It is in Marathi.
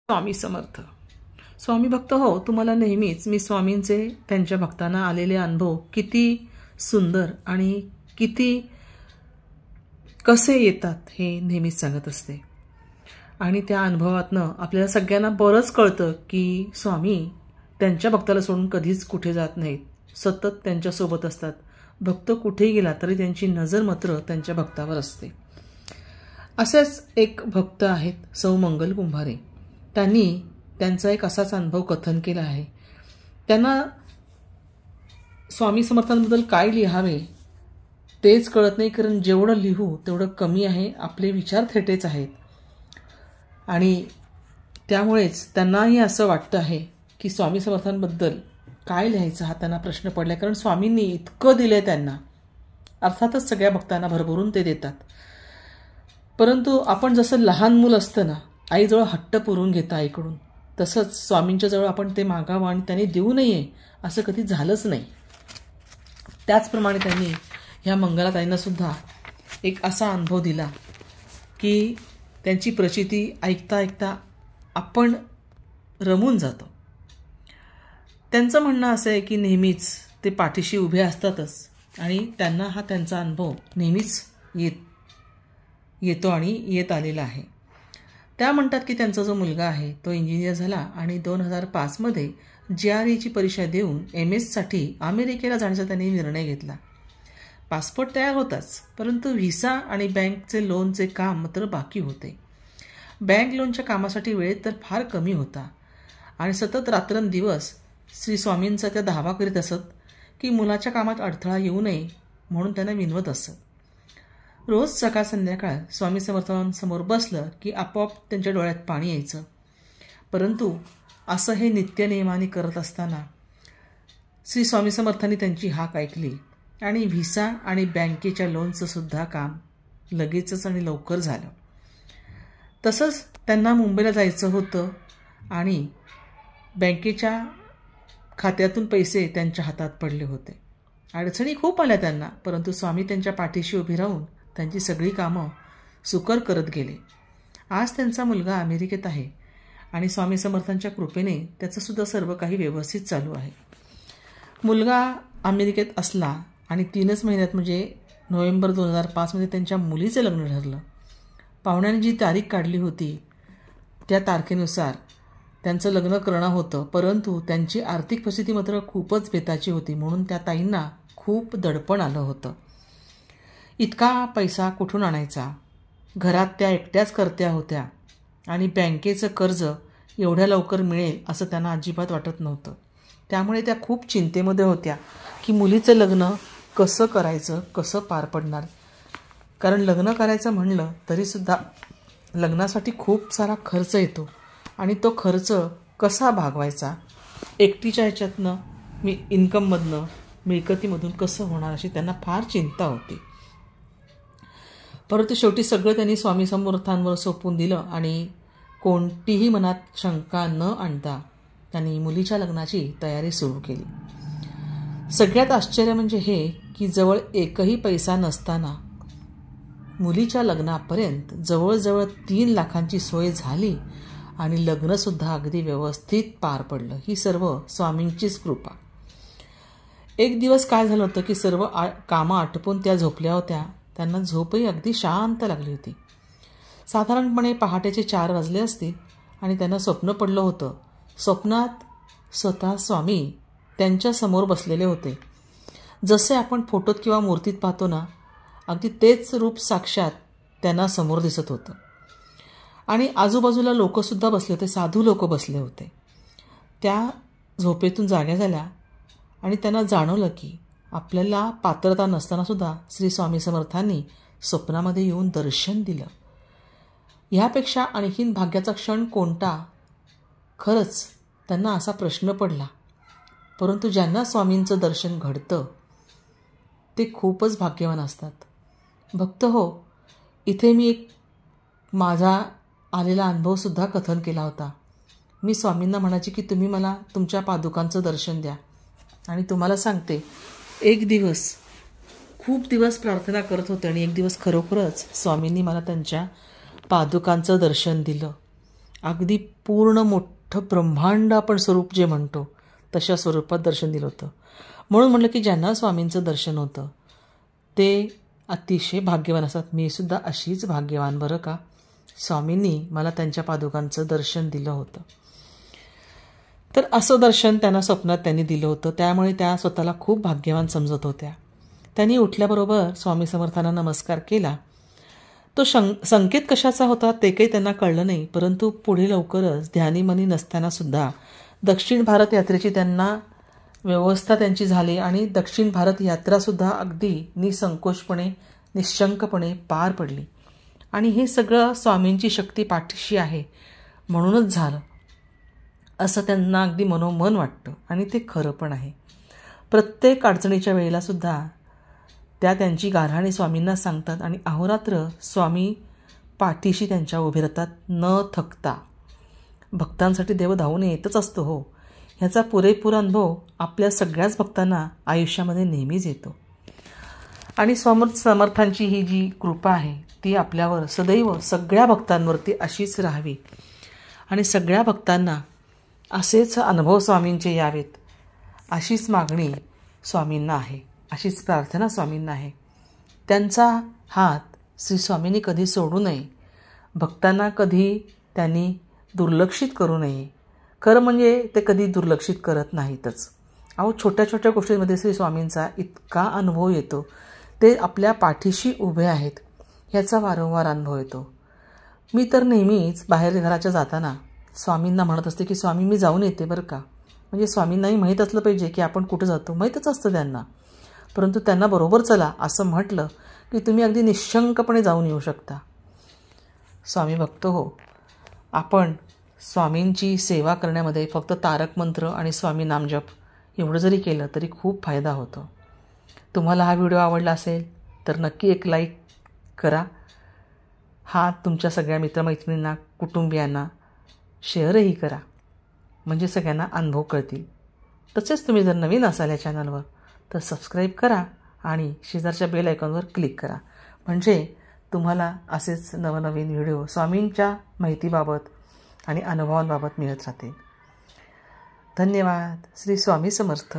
स्वामी समर्थ. स्वामी भक्त हो, तुम्हाला नेहमीच मी स्वामींचे त्यांच्या भक्तांना आलेले अनुभव किती सुंदर आणि किती कसे येतात हे नेहमीच सांगत असते. आणि त्या अनुभवातनं आपल्याला सगळ्यांना बरंच कळतं की स्वामी त्यांच्या भक्ताला सोडून कधीच कुठे जात नाहीत, सतत त्यांच्यासोबत असतात. भक्त कुठेही गेला तरी त्यांची नजर मात्र त्यांच्या भक्तावर असते. असेच एक भक्त आहेत सौ मंगल कुंभारे. त्यांनी त्यांचा एक असाच अनुभव कथन केला आहे. त्यांना स्वामी समर्थांबद्दल काय लिहावे तेच कळत नाही, कारण जेवढं लिहू तेवढं कमी आहे. आपले विचार थेटेच आहेत आणि त्यामुळेच त्यांनाही असं वाटतं आहे की स्वामी समर्थांबद्दल काय लिहायचं हा त्यांना प्रश्न पडला. कारण स्वामींनी इतकं दिलं आहे त्यांना. अर्थातच सगळ्या भक्तांना भरभरून ते देतात, परंतु आपण जसं लहान मूल असतं ना, आईजवळ हट्ट पुरवून घेतं आईकडून, तसंच स्वामींच्या जवळ आपण ते मागावं आणि त्यांनी देऊ नये असं कधी झालंच नाही. त्याचप्रमाणे त्यांनी ह्या मंगलाताईंना सुद्धा एक असा अनुभव दिला की त्यांची प्रचिती ऐकता ऐकता आपण रमून जातो. त्यांचं म्हणणं असं आहे की नेहमीच ते पाठीशी उभे असतातच आणि त्यांना हा त्यांचा अनुभव नेहमीच येतो आणि येत आलेला आहे. त्या म्हणतात की त्यांचा जो मुलगा आहे तो इंजिनियर झाला आणि 2005 GREची परीक्षा देऊन MS साठी अमेरिकेला जाण्याचा त्यांनी निर्णय घेतला. पासपोर्ट तयार होताच, परंतु व्हिसा आणि बँकचे लोनचे काम मात्र बाकी होते. बँक लोनच्या कामासाठी वेळ तर फार कमी होता आणि सतत रात्रंदिवस श्री स्वामींचा त्या धावा करीत असत की मुलाच्या कामात अडथळा येऊ नये म्हणून त्यांना विनवत असत. रोज सकाळ संध्याकाळ स्वामी समर्थांसमोर बसलं की आपोआप त्यांच्या डोळ्यात पाणी यायचं. परंतु असं हे नित्यनियमाने करत असताना श्री स्वामी समर्थांनी त्यांची हाक ऐकली आणि व्हिसा आणि बँकेच्या लोनचं सुद्धा काम लगेचच आणि लवकर झालं. तसंच त्यांना मुंबईला जायचं होतं आणि बँकेच्या खात्यातून पैसे त्यांच्या हातात पडले होते. अडचणी खूप आल्या त्यांना, परंतु स्वामी त्यांच्या पाठीशी उभी राहून त्यांची सगळी कामं सुकर करत गेले. आज त्यांचा मुलगा अमेरिकेत आहे आणि स्वामी समर्थांच्या कृपेने त्याचंसुद्धा सर्व काही व्यवस्थित चालू आहे. मुलगा अमेरिकेत असला आणि 3च महिन्यात म्हणजे नोव्हेंबर 2005 त्यांच्या मुलीचं लग्न ठरलं. पाहुण्यांनी जी तारीख काढली होती त्या तारखेनुसार त्यांचं लग्न करणं होतं, परंतु त्यांची आर्थिक परिस्थिती मात्र खूपच बेताची होती, म्हणून त्या ताईंना खूप दडपण आलं होतं. इतका पैसा कुठून आणायचा, घरात त्या एकट्याच करत्या होत्या आणि बँकेचं कर्ज एवढ्या लवकर मिळेल असं त्यांना अजिबात वाटत नव्हतं. त्यामुळे त्या खूप चिंतेमध्ये होत्या की मुलीचं लग्न कसं करायचं, कसं पार पडणार. कारण लग्न करायचं म्हणलं तरीसुद्धा लग्नासाठी खूप सारा खर्च येतो आणि तो खर्च कसा भागवायचा, एकटीच्या ह्याच्यातनं इन्कममधनं मिळकतीमधून कसं होणार अशी त्यांना फार चिंता होती. परंतु शेवटी सगळं त्यांनी स्वामी समर्थांवर सोपवून दिलं आणि कोणतीही मनात शंका न आणता त्यांनी मुलीच्या लग्नाची तयारी सुरू केली. सगळ्यात आश्चर्य म्हणजे हे की जवळ एकही पैसा नसताना मुलीच्या लग्नापर्यंत जवळजवळ 3 लाखांची सोय झाली आणि लग्नसुद्धा अगदी व्यवस्थित पार पडलं. ही सर्व स्वामींचीच कृपा. एक दिवस काय झालं होतं की सर्व कामं आटपून त्या झोपल्या होत्या. त्यांना झोपही अगदी शांत लागली होती. साधारणपणे पहाटेचे 4 वाजले असतील आणि त्यांना स्वप्न पडलं होतं. स्वप्नात स्वतः स्वामी त्यांच्यासमोर बसलेले होते. जसे आपण फोटोत किंवा मूर्तीत पाहतो ना, अगदी तेच रूप साक्षात त्यांना समोर दिसत होतं. आणि आजूबाजूला लोकंसुद्धा बसले होते, साधू लोक बसले होते. त्या झोपेतून जाग्या झाल्या आणि त्यांना जाणवलं की आपल्याला पात्रता नसतानासुद्धा श्री स्वामी समर्थांनी स्वप्नामध्ये येऊन दर्शन दिलं. ह्यापेक्षा आणखीन भाग्याचा क्षण कोणता, खरंच त्यांना असा प्रश्न पडला. परंतु ज्यांना स्वामींचं दर्शन घडतं ते खूपच भाग्यवान असतात. भक्त हो, इथे मी एक माझा आलेला अनुभवसुद्धा कथन केला होता. मी स्वामींना म्हणायचे की तुम्ही मला तुमच्या पादुकांचं दर्शन द्या. आणि तुम्हाला सांगते, एक दिवस खूप दिवस प्रार्थना करत होते आणि एक दिवस खरोखरच स्वामींनी मला त्यांच्या पादुकांचं दर्शन दिलं अगदी पूर्ण मोठं ब्रह्मांड आपण स्वरूप जे म्हणतो तशा स्वरूपात दर्शन दिलं होतं. म्हणून म्हटलं की ज्यांना स्वामींचं दर्शन होतं ते अतिशय भाग्यवान असतात. मी सुद्धा अशीच भाग्यवान बरं का. स्वामींनी मला त्यांच्या पादुकांचं दर्शन दिलं होतं. तर असं दर्शन त्यांना स्वप्नात त्यांनी दिलं होतं. त्यामुळे त्या स्वतःला खूप भाग्यवान समजत होत्या. त्यांनी उठल्याबरोबर स्वामी समर्थांना नमस्कार केला. तो संकेत कशाचा होता ते काही त्यांना कळलं नाही. परंतु पुढे लवकरच ध्यानीमनी नसतानासुद्धा दक्षिण भारत यात्रेची त्यांना व्यवस्था त्यांची झाली आणि दक्षिण भारत यात्रासुद्धा अगदी निसंकोचपणे निशंकपणे पार पडली. आणि हे सगळं स्वामींची शक्ती पाठीशी आहे म्हणूनच झालं असं त्यांना अगदी मनोमन वाटतं. आणि ते खरं पण आहे. प्रत्येक अडचणीच्या वेळेलासुद्धा त्या त्यांची गाऱ्हाणे स्वामींना सांगतात आणि अहोरात्र स्वामी पाठीशी त्यांच्या उभे राहतात न थकता. भक्तांसाठी देव धावून येतच असतो हो. ह्याचा पुरेपूर अनुभव आपल्या सगळ्याच भक्तांना आयुष्यामध्ये नेहमीच येतो. आणि समर्थांची ही जी कृपा आहे ती आपल्यावर सदैव सगळ्या भक्तांवरती अशीच राहावी आणि सगळ्या भक्तांना असेच अनुभव स्वामींचे यावेत अशीच मागणी स्वामींना आहे, अशीच प्रार्थना स्वामींना आहे. त्यांचा हात श्री स्वामींनी कधी सोडू नये. भक्तांना कधी त्यांनी दुर्लक्षित करू नये. खरं म्हणजे ते कधी दुर्लक्षित करत नाहीतच. अहो छोट्या छोट्या गोष्टींमध्ये श्री स्वामींचा इतका अनुभव येतो. ते आपल्या पाठीशी उभे आहेत ह्याचा वारंवार अनुभव येतो. मी तर नेहमीच बाहेर घराच्या जाताना स्वामींना म्हणत असते की स्वामी मी जाऊन येते बरं का. म्हणजे स्वामींनाही माहीत असलं पाहिजे की आपण कुठं जातो. माहीतच असतं त्यांना. परंतु त्यांना बरोबर चला असं म्हटलं की तुम्ही अगदी निशंकपणे जाऊन येऊ शकता. स्वामी भक्त हो, आपण स्वामींची सेवा करण्यामध्ये फक्त तारक मंत्र आणि स्वामी नामजप एवढं जरी केलं तरी खूप फायदा होतो. तुम्हाला हा व्हिडिओ आवडला असेल तर नक्की एक लाईक करा. हा तुमच्या सगळ्या मित्रमैत्रिणींना कुटुंबियांना शेअरही करा म्हणजे सगळ्यांना अनुभव कळतील. तसेच तुम्ही जर नवीन असाल या चॅनलवर तर सबस्क्राईब करा आणि शेजारच्या बेल आयकॉनवर क्लिक करा म्हणजे तुम्हाला असेच नवनवीन व्हिडिओ स्वामींच्या माहितीबाबत आणि अनुभवांबाबत मिळत राहतील. धन्यवाद. श्री स्वामी समर्थ.